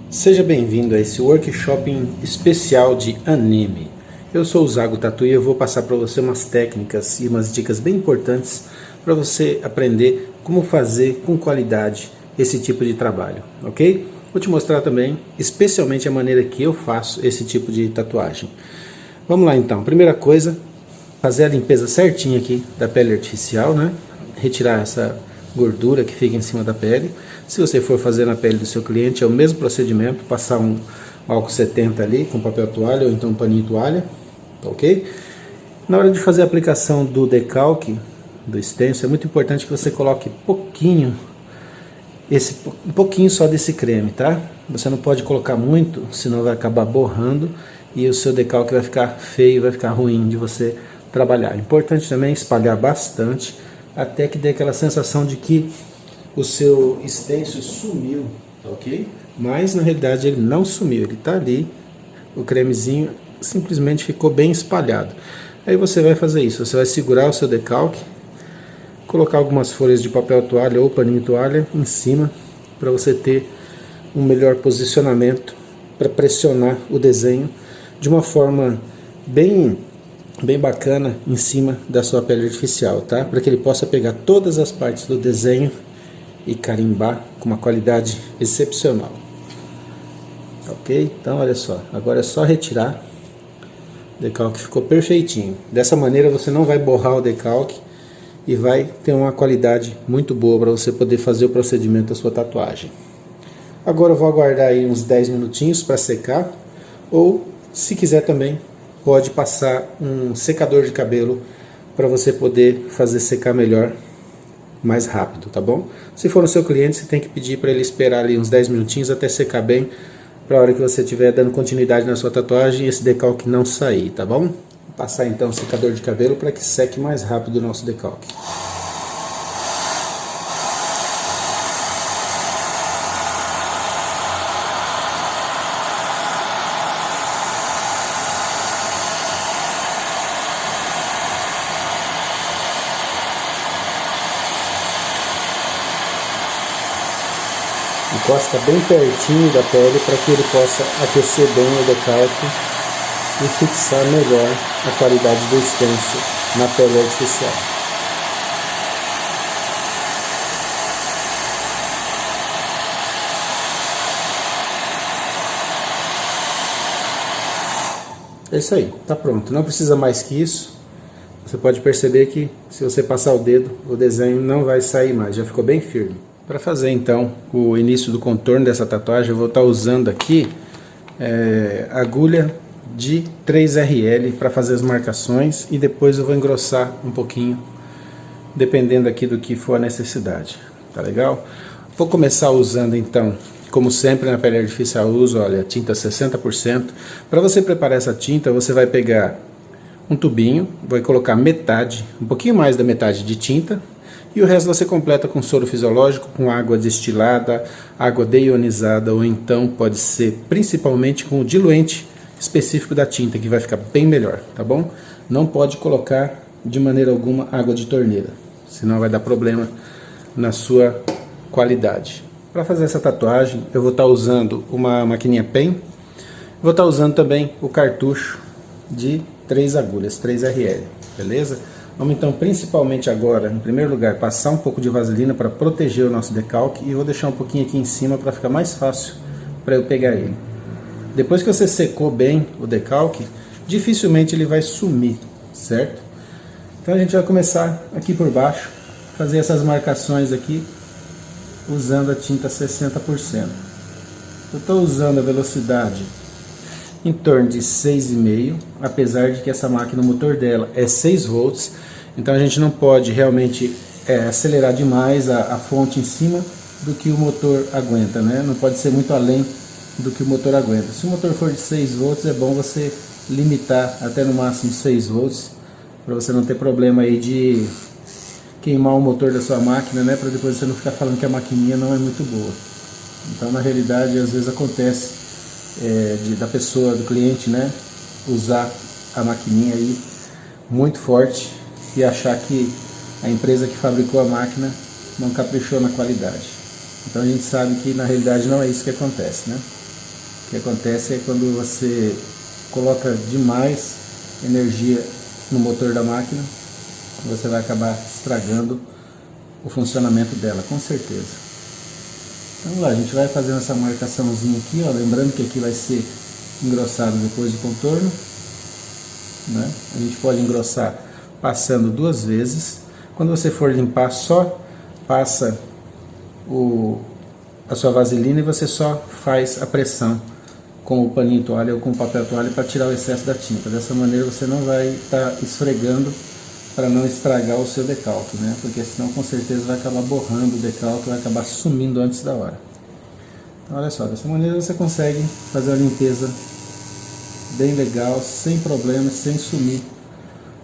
Seja bem-vindo a esse workshop especial de anime. Eu sou o Zago Tatu e eu vou passar para você umas técnicas e umas dicas bem importantes para você aprender como fazer com qualidade esse tipo de trabalho, ok? Vou te mostrar também, especialmente a maneira que eu faço esse tipo de tatuagem. Vamos lá então, primeira coisa, fazer a limpeza certinha aqui da pele artificial, né? Retirar essa gordura que fica em cima da pele. Se você for fazer na pele do seu cliente, é o mesmo procedimento, passar um álcool 70 ali com papel toalha ou então um paninho toalha, ok? Na hora de fazer a aplicação do decalque, do stencil, é muito importante que você coloque um pouquinho só desse creme, tá? Você não pode colocar muito, senão vai acabar borrando e o seu decalque vai ficar feio, vai ficar ruim de você trabalhar. É importante também espalhar bastante, até que dê aquela sensação de que o seu stencil sumiu, ok? Mas na realidade ele não sumiu, ele está ali, o cremezinho simplesmente ficou bem espalhado. Aí você vai fazer isso, você vai segurar o seu decalque, colocar algumas folhas de papel toalha ou paninho toalha em cima, para você ter um melhor posicionamento, para pressionar o desenho de uma forma bem bacana em cima da sua pele artificial, tá? Para que ele possa pegar todas as partes do desenho e carimbar com uma qualidade excepcional. Ok? Então olha só, agora é só retirar. O decalque ficou perfeitinho. Dessa maneira você não vai borrar o decalque e vai ter uma qualidade muito boa para você poder fazer o procedimento da sua tatuagem. Agora eu vou aguardar aí uns 10 minutinhos para secar, ou se quiser também pode passar um secador de cabelo para você poder fazer secar melhor, mais rápido, tá bom? Se for no seu cliente, você tem que pedir para ele esperar ali uns 10 minutinhos até secar bem, para a hora que você estiver dando continuidade na sua tatuagem, esse decalque não sair, tá bom? Vou passar então o secador de cabelo para que seque mais rápido o nosso decalque. Encosta bem pertinho da pele para que ele possa aquecer bem o decalque e fixar melhor a qualidade do stencil na pele artificial. É isso aí, tá pronto. Não precisa mais que isso. Você pode perceber que se você passar o dedo, o desenho não vai sair mais, já ficou bem firme. Para fazer então o início do contorno dessa tatuagem, eu vou estar usando aqui agulha de 3RL para fazer as marcações, e depois eu vou engrossar um pouquinho, dependendo aqui do que for a necessidade, tá legal? Vou começar usando então, como sempre na pele artificial eu uso, olha, tinta 60%. Para você preparar essa tinta, você vai pegar um tubinho, vai colocar metade, um pouquinho mais da metade de tinta, e o resto você completa com soro fisiológico, com água destilada, água deionizada, ou então pode ser principalmente com o diluente específico da tinta, que vai ficar bem melhor, tá bom? Não pode colocar de maneira alguma água de torneira, senão vai dar problema na sua qualidade. Para fazer essa tatuagem eu vou estar usando uma maquininha pen, vou estar usando também o cartucho de 3 agulhas, 3RL, beleza? Vamos então principalmente agora, em primeiro lugar, passar um pouco de vaselina para proteger o nosso decalque, e vou deixar um pouquinho aqui em cima para ficar mais fácil para eu pegar ele. Depois que você secou bem o decalque, dificilmente ele vai sumir, certo? Então a gente vai começar aqui por baixo, fazer essas marcações aqui, usando a tinta 60%. Eu estou usando a velocidade em torno de 6,5, apesar de que essa máquina, o motor dela é 6 volts, então a gente não pode realmente acelerar demais a fonte em cima do que o motor aguenta, né? Não pode ser muito além do que o motor aguenta. Se o motor for de 6 volts, é bom você limitar até no máximo 6 volts, para você não ter problema aí de queimar o motor da sua máquina, né? Para depois você não ficar falando que a maquininha não é muito boa. Então na realidade às vezes acontece da pessoa, do cliente, né, usar a maquininha aí muito forte e achar que a empresa que fabricou a máquina não caprichou na qualidade. Então a gente sabe que na realidade não é isso que acontece, né? O que acontece é quando você coloca demais energia no motor da máquina, você vai acabar estragando o funcionamento dela, com certeza. Então vamos lá, a gente vai fazendo essa marcaçãozinha aqui, ó, lembrando que aqui vai ser engrossado depois do contorno, né? A gente pode engrossar passando 2 vezes. Quando você for limpar, só passa a sua vaselina e você só faz a pressão com o paninho toalha ou com o papel toalha para tirar o excesso da tinta. Dessa maneira você não vai estar esfregando para não estragar o seu decalque, né? Porque senão com certeza vai acabar borrando o decalque, vai acabar sumindo antes da hora. Então olha só, dessa maneira você consegue fazer uma limpeza bem legal, sem problemas, sem sumir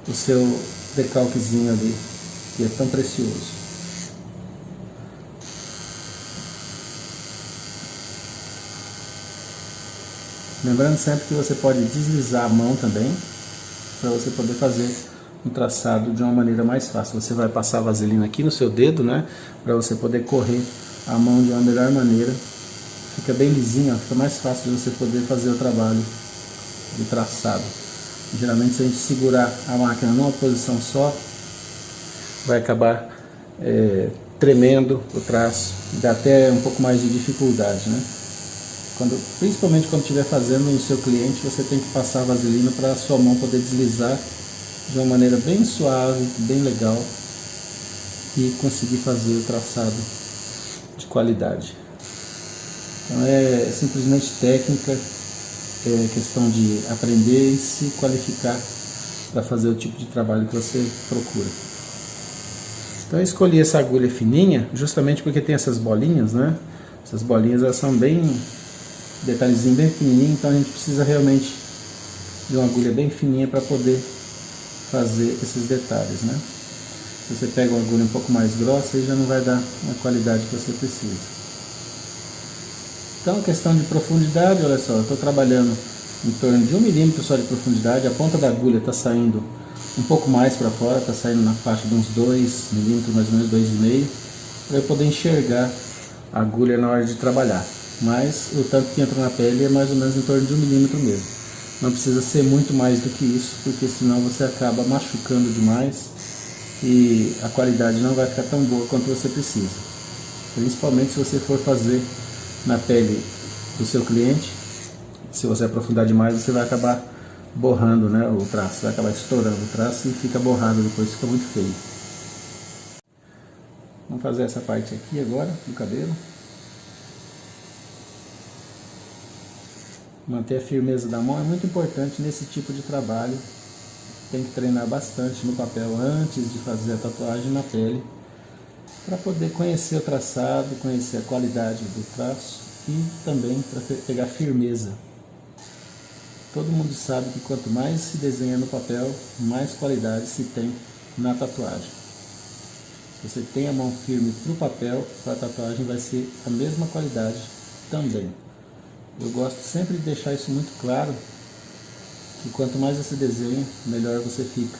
o seu decalquezinho ali, que é tão precioso. Lembrando sempre que você pode deslizar a mão também, para você poder fazer um traçado de uma maneira mais fácil. Você vai passar a vaselina aqui no seu dedo, né, para você poder correr a mão de uma melhor maneira. Fica bem lisinho, ó, fica mais fácil de você poder fazer o trabalho de traçado. Geralmente, se a gente segurar a máquina numa posição só, vai acabar tremendo o traço, dá até um pouco mais de dificuldade, né? Principalmente quando estiver fazendo no seu cliente, você tem que passar a vaselina para a sua mão poder deslizar de uma maneira bem suave, bem legal, e conseguir fazer o traçado de qualidade. Então é simplesmente técnica, é questão de aprender e se qualificar para fazer o tipo de trabalho que você procura. Então eu escolhi essa agulha fininha justamente porque tem essas bolinhas, né? Essas bolinhas elas são bem detalhezinho bem pequenininho, então a gente precisa realmente de uma agulha bem fininha para poder fazer esses detalhes, né? Se você pega uma agulha um pouco mais grossa, aí já não vai dar a qualidade que você precisa. Então, questão de profundidade, olha só, eu estou trabalhando em torno de 1 milímetro só de profundidade, a ponta da agulha está saindo um pouco mais para fora, está saindo na faixa de uns 2 milímetros, mais ou menos 2,5, para eu poder enxergar a agulha na hora de trabalhar. Mas o tanto que entra na pele é mais ou menos em torno de 1 milímetro mesmo. Não precisa ser muito mais do que isso, porque senão você acaba machucando demais e a qualidade não vai ficar tão boa quanto você precisa. Principalmente se você for fazer na pele do seu cliente, se você aprofundar demais, você vai acabar borrando, né, o traço, vai acabar estourando o traço e fica borrado depois, fica muito feio. Vamos fazer essa parte aqui agora do cabelo. Manter a firmeza da mão é muito importante nesse tipo de trabalho. Tem que treinar bastante no papel antes de fazer a tatuagem na pele, para poder conhecer o traçado, conhecer a qualidade do traço e também para pegar firmeza. Todo mundo sabe que quanto mais se desenha no papel, mais qualidade se tem na tatuagem. Se você tem a mão firme para o papel, a tatuagem vai ser a mesma qualidade também. Eu gosto sempre de deixar isso muito claro, que quanto mais você desenha, melhor você fica.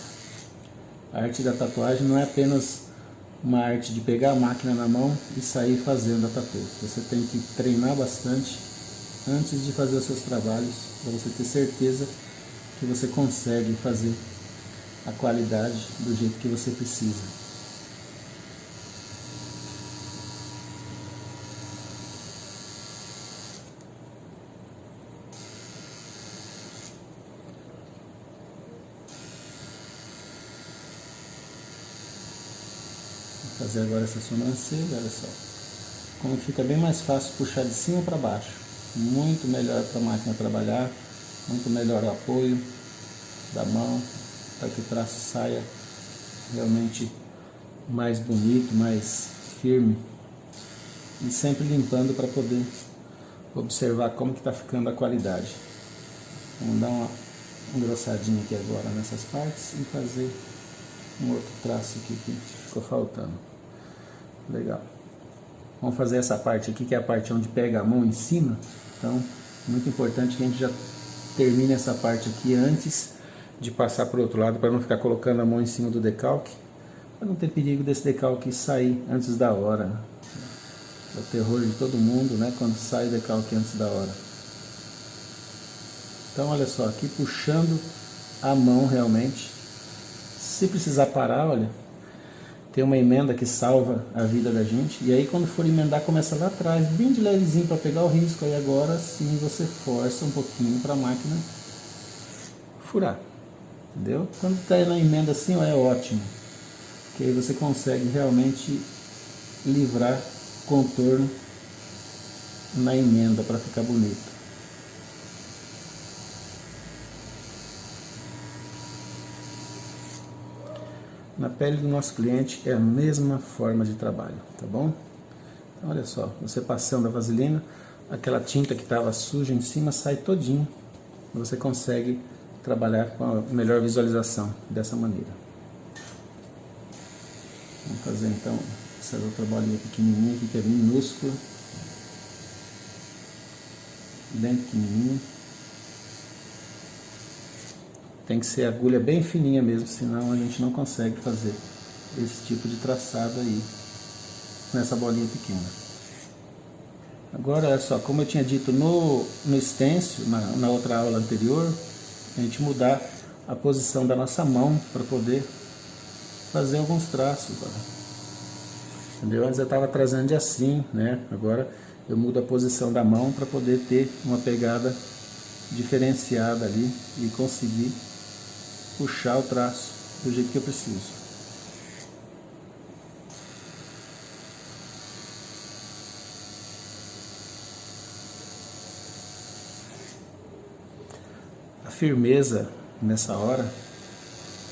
A arte da tatuagem não é apenas uma arte de pegar a máquina na mão e sair fazendo a tatu. Você tem que treinar bastante antes de fazer os seus trabalhos, para você ter certeza que você consegue fazer a qualidade do jeito que você precisa. Vou fazer agora essa sobrancelha, olha só. Como fica bem mais fácil puxar de cima para baixo. Muito melhor para a máquina trabalhar, muito melhor o apoio da mão, para que o traço saia realmente mais bonito, mais firme. E sempre limpando para poder observar como que está ficando a qualidade. Vamos dar uma engrossadinha aqui agora nessas partes e fazer um outro traço aqui que ficou faltando. Legal. Vamos fazer essa parte aqui, que é a parte onde pega a mão em cima. Então, muito importante que a gente já termine essa parte aqui antes de passar para o outro lado, para não ficar colocando a mão em cima do decalque, para não ter perigo desse decalque sair antes da hora. É o terror de todo mundo, né, quando sai o decalque antes da hora. Então olha só, aqui puxando a mão realmente. Se precisar parar, olha, tem uma emenda que salva a vida da gente. E aí quando for emendar, começa lá atrás, bem de levezinho para pegar o risco. Aí agora sim você força um pouquinho para a máquina furar. Entendeu? Quando está na emenda assim, ó, é ótimo. Que aí você consegue realmente livrar contorno na emenda para ficar bonito. Na pele do nosso cliente é a mesma forma de trabalho, tá bom? Então, olha só, você passando a vaselina, aquela tinta que estava suja em cima sai todinho. Você consegue trabalhar com a melhor visualização dessa maneira. Vamos fazer então essa outra bolinha pequenininha aqui que é minúscula. Bem pequenininha. Tem que ser agulha bem fininha mesmo, senão a gente não consegue fazer esse tipo de traçado aí nessa bolinha pequena. Agora, olha só, como eu tinha dito no stencil, na outra aula anterior, a gente mudar a posição da nossa mão para poder fazer alguns traços. Ó. Entendeu? Antes eu estava trazendo de assim, né? Agora eu mudo a posição da mão para poder ter uma pegada diferenciada ali e conseguir puxar o traço do jeito que eu preciso. A firmeza nessa hora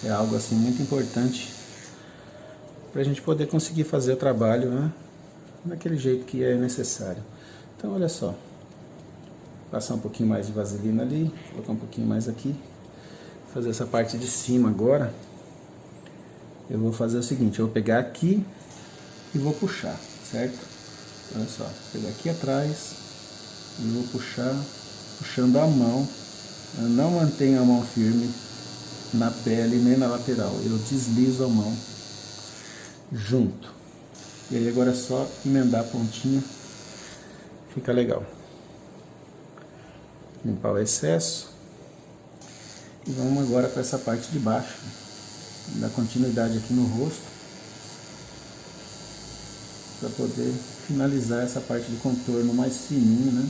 é algo assim muito importante para a gente poder conseguir fazer o trabalho, né, daquele jeito que é necessário. Então olha só, passar um pouquinho mais de vaselina ali, colocar um pouquinho mais aqui. Fazer essa parte de cima agora. Eu vou fazer o seguinte, eu vou pegar aqui e vou puxar, certo? Olha só, vou pegar aqui atrás e vou puxar, puxando a mão. Eu não mantenho a mão firme na pele nem na lateral, eu deslizo a mão junto. E aí agora é só emendar a pontinha, fica legal. Limpar o excesso. E vamos agora para essa parte de baixo, dar continuidade aqui no rosto, para poder finalizar essa parte de contorno mais fininho, né?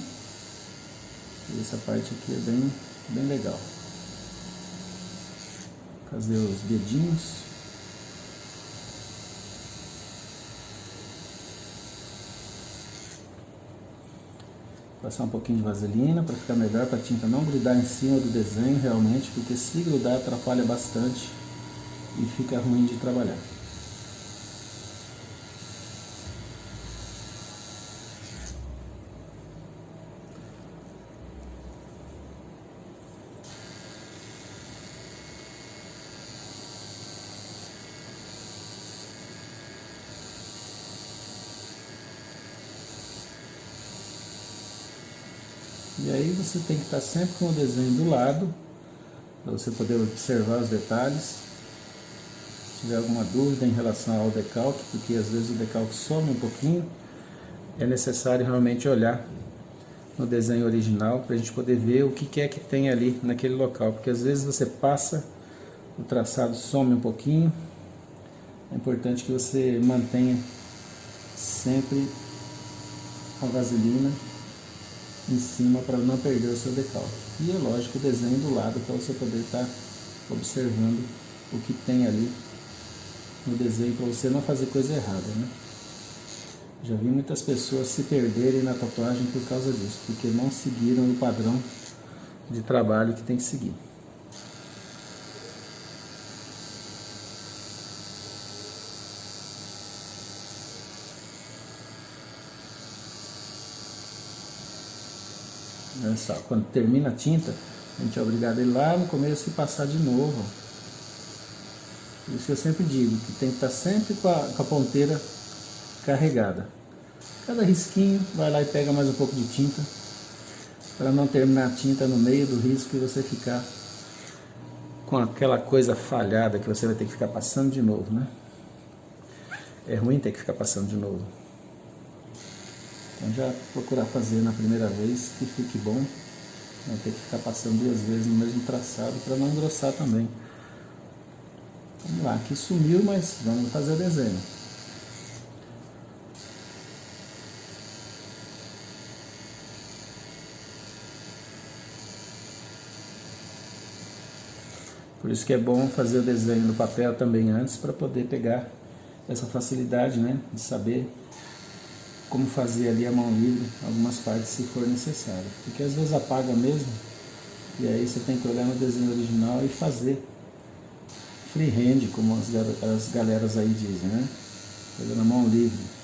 E essa parte aqui é bem legal. Fazer os dedinhos. Passar um pouquinho de vaselina para ficar melhor, para a tinta não grudar em cima do desenho realmente, porque se grudar atrapalha bastante e fica ruim de trabalhar. E aí você tem que estar sempre com o desenho do lado, para você poder observar os detalhes. Se tiver alguma dúvida em relação ao decalque, porque às vezes o decalque some um pouquinho, é necessário realmente olhar no desenho original para a gente poder ver o que é que tem ali naquele local, porque às vezes você passa, o traçado some um pouquinho. É importante que você mantenha sempre a vaselina em cima para não perder o seu decalque. E é lógico o desenho do lado para você poder estar observando o que tem ali no desenho para você não fazer coisa errada, né? Já vi muitas pessoas se perderem na tatuagem por causa disso, porque não seguiram o padrão de trabalho que tem que seguir. Olha só, quando termina a tinta, a gente é obrigado a ir lá no começo e passar de novo. Isso eu sempre digo, que tem que estar sempre com a ponteira carregada. Cada risquinho, vai lá e pega mais um pouco de tinta, para não terminar a tinta no meio do risco e você ficar com aquela coisa falhada que você vai ter que ficar passando de novo, né? É ruim ter que ficar passando de novo. Então já procurar fazer na primeira vez que fique bom Vai ter que ficar passando 2 vezes no mesmo traçado para não engrossar também. Vamos lá, aqui sumiu, mas vamos fazer o desenho. Por isso que é bom fazer o desenho no papel também antes, para poder pegar essa facilidade, né, de saber como fazer ali a mão livre algumas partes se for necessário. Porque às vezes apaga mesmo, e aí você tem que olhar no desenho original e fazer freehand, como as galeras aí dizem, né? Fazendo a mão livre.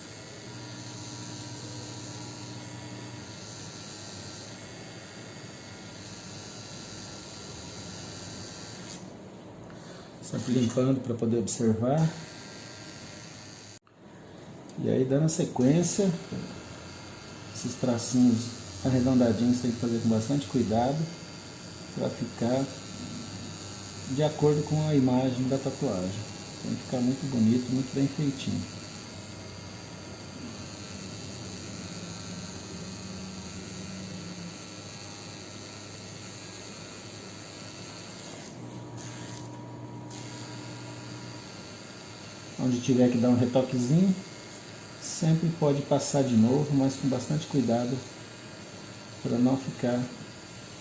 Sempre limpando para poder observar. E aí dando a sequência, esses tracinhos arredondadinhos tem que fazer com bastante cuidado para ficar de acordo com a imagem da tatuagem. Tem que ficar muito bonito, muito bem feitinho. Onde tiver que dar um retoquezinho, sempre pode passar de novo, mas com bastante cuidado para não ficar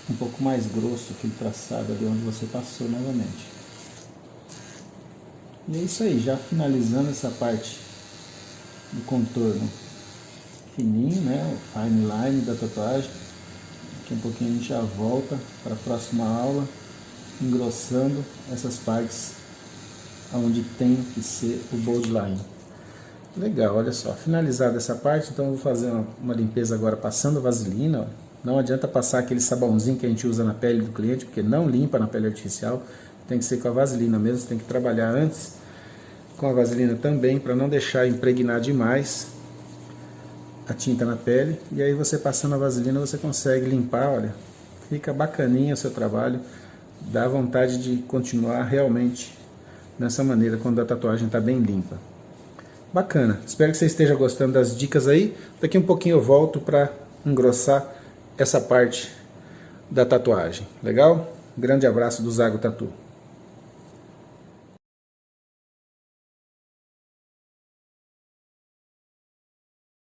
um pouco mais grosso aquele traçado ali onde você passou novamente. E é isso aí, já finalizando essa parte do contorno fininho, né, o fine line da tatuagem. Daqui a pouquinho a gente já volta para a próxima aula, engrossando essas partes onde tem que ser o bold line. Legal, olha só, finalizada essa parte, então eu vou fazer uma limpeza agora passando vaselina. Ó. Não adianta passar aquele sabãozinho que a gente usa na pele do cliente, porque não limpa na pele artificial, tem que ser com a vaselina mesmo, você tem que trabalhar antes com a vaselina também, para não deixar impregnar demais a tinta na pele. E aí você passando a vaselina você consegue limpar, olha, fica bacaninha o seu trabalho, dá vontade de continuar realmente dessa maneira quando a tatuagem está bem limpa. Bacana, espero que você esteja gostando das dicas aí. Daqui um pouquinho eu volto para engrossar essa parte da tatuagem. Legal? Grande abraço do Zago Tatu.